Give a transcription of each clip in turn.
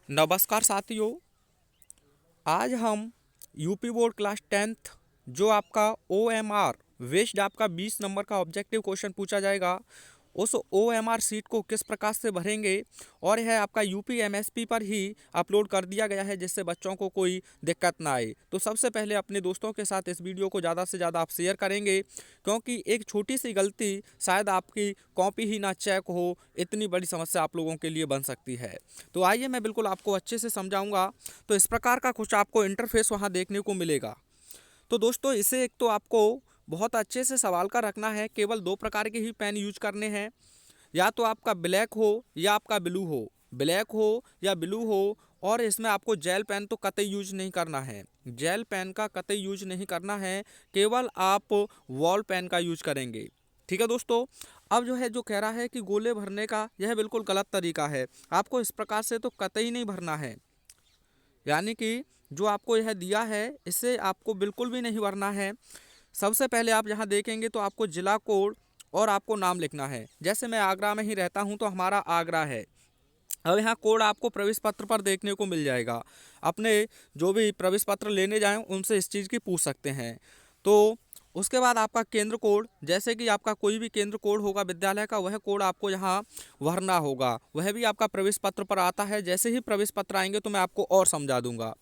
नमस्कार साथियों। आज हम यूपी बोर्ड क्लास 10th जो आपका OMR वेस्ट आपका 20 नंबर का ऑब्जेक्टिव क्वेश्चन पूछा जाएगा, उस OMR सीट को किस प्रकार से भरेंगे और यह आपका यूपी MSP पर ही अपलोड कर दिया गया है जिससे बच्चों को कोई दिक्कत ना आए। तो सबसे पहले अपने दोस्तों के साथ इस वीडियो को ज़्यादा से ज़्यादा आप शेयर करेंगे, क्योंकि एक छोटी सी गलती शायद आपकी कॉपी ही ना चेक हो, इतनी बड़ी समस्या आप लोगों के लिए बन सकती है। तो आइए मैं बिल्कुल आपको अच्छे से समझाऊंगा। तो इस प्रकार का कुछ आपको इंटरफेस वहाँ देखने को मिलेगा। तो दोस्तों इसे एक तो आपको बहुत अच्छे से सवाल का रखना है। केवल दो प्रकार के ही पेन यूज करने हैं, या तो आपका ब्लैक हो या आपका ब्लू हो, ब्लैक हो या ब्लू हो। और इसमें आपको जेल पेन तो कतई यूज नहीं करना है, जेल पेन का कतई यूज नहीं करना है, केवल आप वॉल पेन का यूज करेंगे। ठीक है दोस्तों। अब जो है जो कह रहा है कि गोले भरने का यह बिल्कुल गलत तरीका है। आपको इस प्रकार से तो कतई नहीं भरना है, यानी कि जो आपको यह दिया है इससे आपको बिल्कुल भी नहीं भरना है। सबसे पहले आप यहाँ देखेंगे तो आपको जिला कोड और आपको नाम लिखना है। जैसे मैं आगरा में ही रहता हूँ तो हमारा आगरा है। अब यहाँ कोड आपको प्रवेश पत्र पर देखने को मिल जाएगा। अपने जो भी प्रवेश पत्र लेने जाएं उनसे इस चीज़ की पूछ सकते हैं। तो उसके बाद आपका केंद्र कोड, जैसे कि आपका कोई भी केंद्र कोड होगा विद्यालय का, वह कोड आपको यहाँ भरना होगा। वह भी आपका प्रवेश पत्र पर आता है। जैसे ही प्रवेश पत्र आएंगे तो मैं आपको और समझा दूंगा।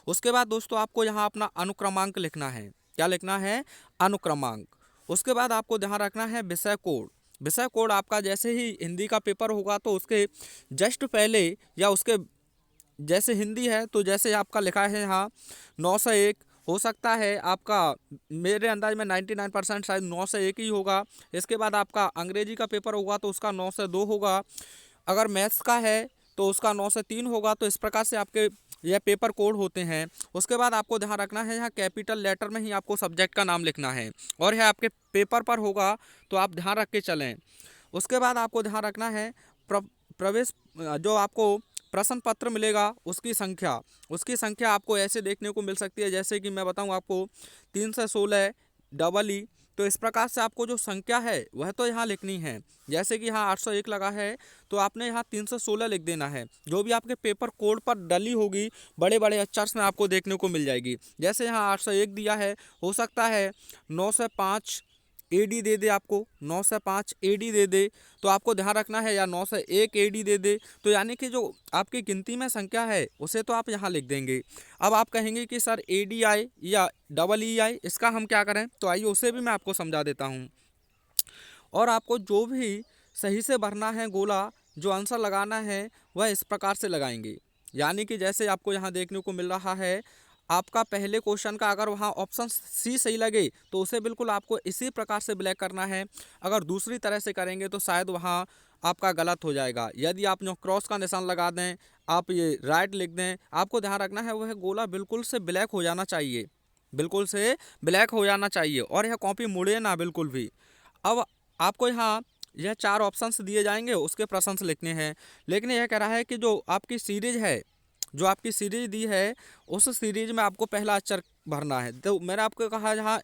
उसके बाद दोस्तों आपको यहाँ अपना अनुक्रमांक लिखना है। क्या लिखना है? अनुक्रमांक। उसके बाद आपको ध्यान रखना है विषय कोड। विषय कोड आपका जैसे ही हिंदी का पेपर होगा तो उसके जस्ट पहले या उसके जैसे हिंदी है तो जैसे आपका लिखा है यहाँ 901, हो सकता है आपका, मेरे अंदाज में 99% शायद 901 ही होगा। इसके बाद आपका अंग्रेजी का पेपर होगा तो उसका 902 होगा। अगर मैथ्स का है तो उसका 903 होगा। तो इस प्रकार से आपके यह पेपर कोड होते हैं। उसके बाद आपको ध्यान रखना है यहाँ कैपिटल लेटर में ही आपको सब्जेक्ट का नाम लिखना है और यह आपके पेपर पर होगा, तो आप ध्यान रख के चलें। उसके बाद आपको ध्यान रखना है प्रवेश जो आपको प्रश्न पत्र मिलेगा उसकी संख्या आपको ऐसे देखने को मिल सकती है। जैसे कि मैं बताऊं आपको 316 डबल ई। तो इस प्रकार से आपको जो संख्या है वह तो यहाँ लिखनी है। जैसे कि यहाँ 801 लगा है तो आपने यहाँ 316 लिख देना है। जो भी आपके पेपर कोड पर डली होगी बड़े बड़े अक्षर में आपको देखने को मिल जाएगी। जैसे यहाँ 801 दिया है, हो सकता है 905 AD दे दे, आपको 905 AD दे दे। तो आपको ध्यान रखना है, या 901 AD दे दे। तो यानी कि जो आपकी गिनती में संख्या है उसे तो आप यहाँ लिख देंगे। अब आप कहेंगे कि सर ADI या EEI इसका हम क्या करें, तो आइए उसे भी मैं आपको समझा देता हूँ। और आपको जो भी सही से भरना है गोला, जो आंसर लगाना है वह इस प्रकार से लगाएंगे। यानी कि जैसे आपको यहाँ देखने को मिल रहा है, आपका पहले क्वेश्चन का अगर वहाँ ऑप्शन सी सही लगे तो उसे बिल्कुल आपको इसी प्रकार से ब्लैक करना है। अगर दूसरी तरह से करेंगे तो शायद वहाँ आपका गलत हो जाएगा। यदि आप जो क्रॉस का निशान लगा दें, आप ये राइट लिख दें, आपको ध्यान रखना है वह गोला बिल्कुल से ब्लैक हो जाना चाहिए, बिल्कुल से ब्लैक हो जाना चाहिए, और यह कॉपी मुड़े ना बिल्कुल भी। अब आपको यहाँ यह 4 ऑप्शंस दिए जाएंगे, उसके प्रश्न लिखने हैं। लेकिन यह कह रहा है कि जो आपकी सीरीज है, जो आपकी सीरीज दी है उस सीरीज में आपको पहला अक्षर भरना है। तो मैंने आपको कहा यहाँ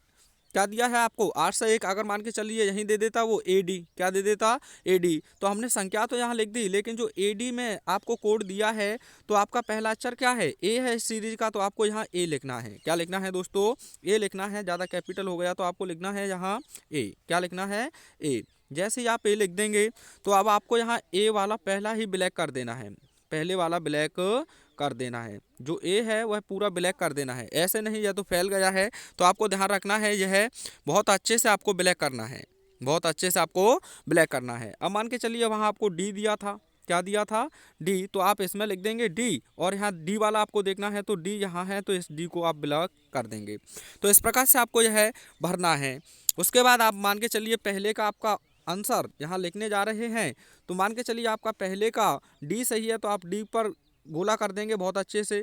क्या दिया है, आपको 801, अगर मान के चलिए यहीं दे देता वो AD, क्या दे देता AD। तो हमने संख्या तो यहाँ लिख दी, लेकिन जो AD में आपको कोड दिया है तो आपका पहला अक्षर क्या है, A है इस सीरीज का। तो आपको यहाँ A लिखना है। क्या लिखना है दोस्तों? A लिखना है। ज़्यादा कैपिटल हो गया तो आपको लिखना है यहाँ A। क्या लिखना है? A। जैसे ही आप A लिख देंगे तो अब आपको यहाँ A वाला पहला ही ब्लैक कर देना है, पहले वाला ब्लैक कर देना है। जो ए है वह पूरा ब्लैक कर देना है, ऐसे नहीं या तो फैल गया है। तो आपको ध्यान रखना है यह बहुत अच्छे से आपको ब्लैक करना है, बहुत अच्छे से आपको ब्लैक करना है। अब मान के चलिए वहाँ आपको डी दिया था, क्या दिया था? डी। तो आप इसमें लिख देंगे डी, और यहाँ डी वाला आपको देखना है तो डी यहाँ है, तो इस डी को आप ब्लैक कर देंगे। तो इस प्रकार से आपको यह भरना है। उसके बाद आप मान के चलिए पहले का आपका आंसर यहाँ लिखने जा रहे हैं। तो मान के चलिए आपका पहले का डी सही है तो आप डी पर गोला कर देंगे बहुत अच्छे से।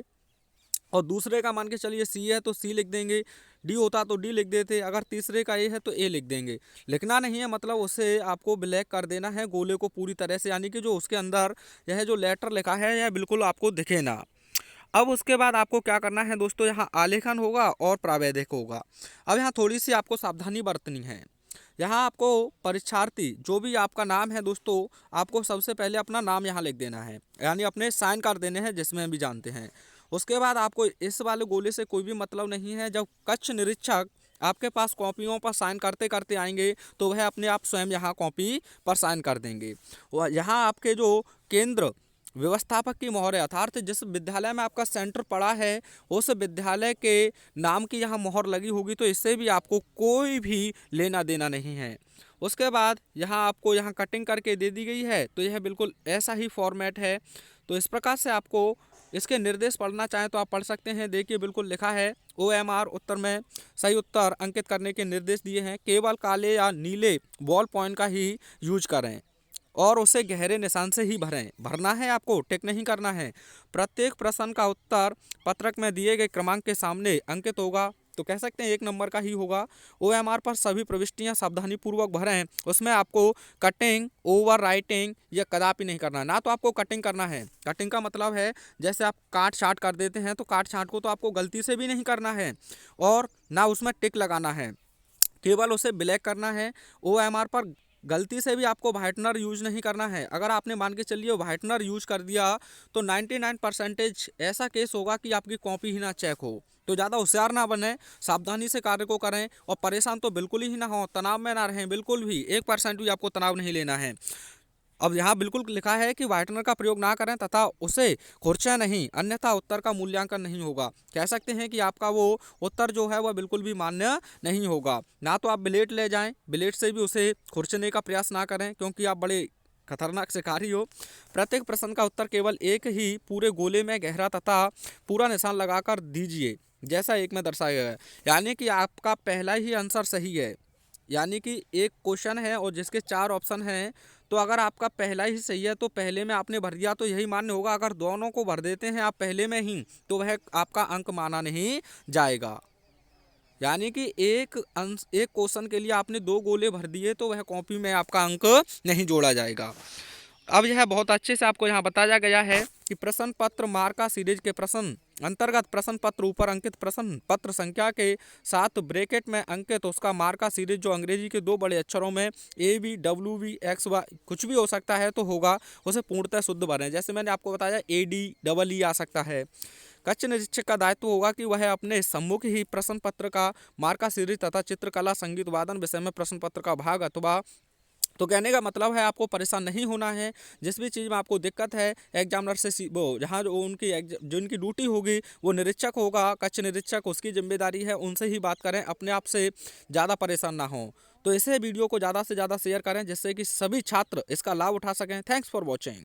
और दूसरे का मान के चलिए सी है तो सी लिख देंगे, डी होता तो डी लिख देते। अगर तीसरे का ए है तो ए लिख देंगे। लिखना नहीं है, मतलब उसे आपको ब्लैक कर देना है गोले को पूरी तरह से, यानी कि जो उसके अंदर यह जो लेटर लिखा है यह बिल्कुल आपको दिखे ना। अब उसके बाद आपको क्या करना है दोस्तों, यहाँ आलेखन होगा और प्रावैधिक होगा। अब यहाँ थोड़ी सी आपको सावधानी बरतनी है। यहाँ आपको परीक्षार्थी जो भी आपका नाम है दोस्तों, आपको सबसे पहले अपना नाम यहाँ लिख देना है, यानी अपने साइन कर देने हैं जिसमें भी जानते हैं। उसके बाद आपको इस वाले गोले से कोई भी मतलब नहीं है। जब कक्ष निरीक्षक आपके पास कॉपियों पर साइन करते करते आएंगे तो वह अपने आप स्वयं यहाँ कॉपी पर साइन कर देंगे। वह यहाँ आपके जो केंद्र व्यवस्थापक की मोहर है, अर्थात जिस विद्यालय में आपका सेंटर पड़ा है उस विद्यालय के नाम की यहाँ मोहर लगी होगी, तो इससे भी आपको कोई भी लेना देना नहीं है। उसके बाद यहाँ आपको यहाँ कटिंग करके दे दी गई है, तो यह बिल्कुल ऐसा ही फॉर्मेट है। तो इस प्रकार से आपको इसके निर्देश पढ़ना चाहें तो आप पढ़ सकते हैं। देखिए बिल्कुल लिखा है OMR उत्तर में सही उत्तर अंकित करने के निर्देश दिए हैं। केवल काले या नीले बॉल पॉइंट का ही यूज करें और उसे गहरे निशान से ही भरें। भरना है आपको, टिक नहीं करना है। प्रत्येक प्रश्न का उत्तर पत्रक में दिए गए क्रमांक के सामने अंकित होगा, तो कह सकते हैं 1 नंबर का ही होगा। OMR पर सभी प्रविष्टियां सावधानीपूर्वक भरें। उसमें आपको कटिंग, ओवर राइटिंग यह कदापि नहीं करना। ना तो आपको कटिंग करना है, कटिंग का मतलब है जैसे आप काट छाट कर देते हैं, तो काट छाट को तो आपको गलती से भी नहीं करना है, और ना उसमें टिक लगाना है, केवल उसे ब्लैक करना है। OMR पर गलती से भी आपको व्हाइटनर यूज नहीं करना है। अगर आपने मान के चलिए व्हाइटनर यूज कर दिया तो 99% ऐसा केस होगा कि आपकी कॉपी ही ना चेक हो। तो ज़्यादा होशियार ना बने, सावधानी से कार्य को करें और परेशान तो बिल्कुल ही ना हो, तनाव में ना रहें, बिल्कुल भी 1% भी आपको तनाव नहीं लेना है। अब यहाँ बिल्कुल लिखा है कि व्हाइटनर का प्रयोग ना करें तथा उसे खुरचें नहीं, अन्यथा उत्तर का मूल्यांकन नहीं होगा। कह सकते हैं कि आपका वो उत्तर जो है वह बिल्कुल भी मान्य नहीं होगा। ना तो आप ब्लेड ले जाएं, ब्लेड से भी उसे खुरचने का प्रयास ना करें क्योंकि आप बड़े खतरनाक शिकारी हो। प्रत्येक प्रश्न का उत्तर केवल एक ही पूरे गोले में गहरा तथा पूरा निशान लगाकर दीजिए जैसा एक में दर्शाया गया है। यानी कि आपका पहला ही आंसर सही है, यानी कि एक क्वेश्चन है और जिसके 4 ऑप्शन हैं, तो अगर आपका पहला ही सही है तो पहले में आपने भर दिया तो यही मान्य होगा। अगर दोनों को भर देते हैं आप पहले में ही तो वह आपका अंक माना नहीं जाएगा। यानी कि एक क्वेश्चन के लिए आपने 2 गोले भर दिए तो वह कॉपी में आपका अंक नहीं जोड़ा जाएगा। अब यह बहुत अच्छे से आपको यहाँ बताया गया है कि प्रश्न पत्र मार्का सीरीज के प्रश्न अंतर्गत प्रश्न पत्र ऊपर अंकित प्रश्न पत्र संख्या के साथ ब्रैकेट में अंकित उसका मार्का सीरीज जो अंग्रेजी के 2 बड़े अक्षरों में ABWVXY कुछ भी हो सकता है तो होगा, उसे पूर्णतः शुद्ध भरें। जैसे मैंने आपको बताया ADEE आ सकता है। कक्ष निरीक्षक का दायित्व होगा कि वह अपने सम्मुख ही प्रश्न पत्र का मार्का सीरीज तथा चित्रकला संगीत वादन विषय में प्रश्न पत्र का भाग अथवा, तो कहने का मतलब है आपको परेशान नहीं होना है। जिस भी चीज़ में आपको दिक्कत है एग्जामिनर से वो जहाँ जो उनकी ड्यूटी होगी वो निरीक्षक होगा, कक्ष निरीक्षक, उसकी जिम्मेदारी है, उनसे ही बात करें, अपने आप से ज़्यादा परेशान ना हो। तो इसे वीडियो को ज़्यादा से ज़्यादा शेयर करें जिससे कि सभी छात्र इसका लाभ उठा सकें। Thanks for watching.